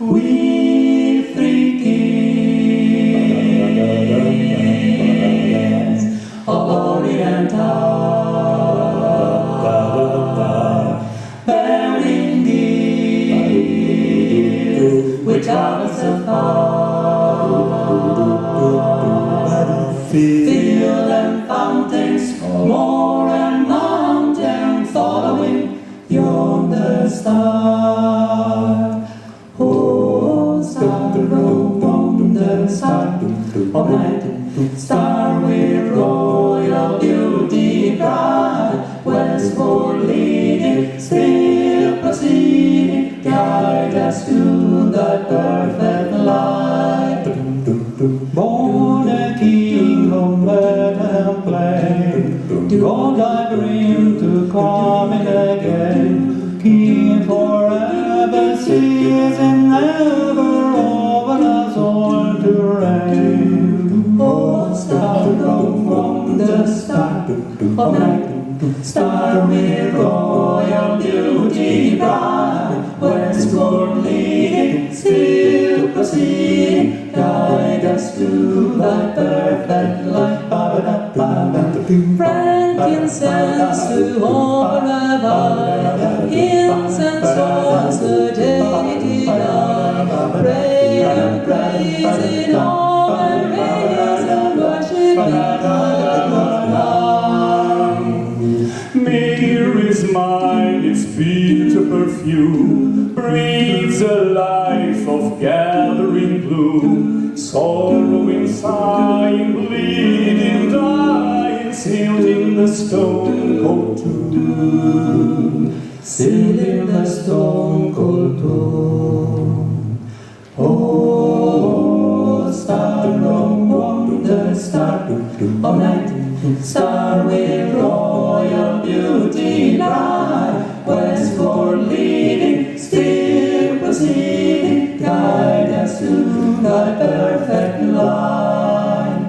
We three kings of Orient are bearing gifts which others afar. Field and fountains, moor and mountain, following yonder star. Oh, star, oh, wonder star, of night, star with royal beauty bright, westward leading, still proceeding, guide us to thy perfect light. Born a king of earth and plain, God I bring to come again, King forever, season ever, over us all to reign. Oh, star of wonder, star of night, star with royal beauty bright, westward leading, still proceeding, guide us to thy perfect light. Frankincense to offer above, incense was the deity love, pray and praise in all and praise and worship in God. Mary's mind, its bitter perfume, breathes a life of gathering bloom, sorrowing, sighing, bleeding, dying, sealed in the stone cold tomb, Sealed in the stone cold tomb. Oh, star of wonder, star of night, star with royal beauty bright, westward leading, still proceeding, guide us to thy perfect light.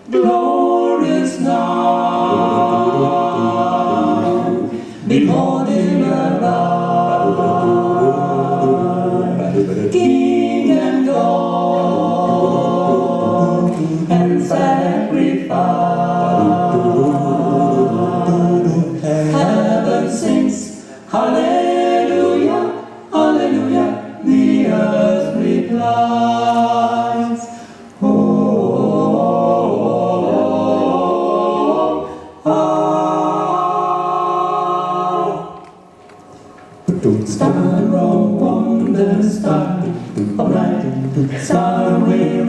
Glorious night, behold him arrive, King and God and sacrifice. Heaven sings, hallelujah, hallelujah, the earth replies. Oh, oh, oh, oh. Star of wonder, star of light, star with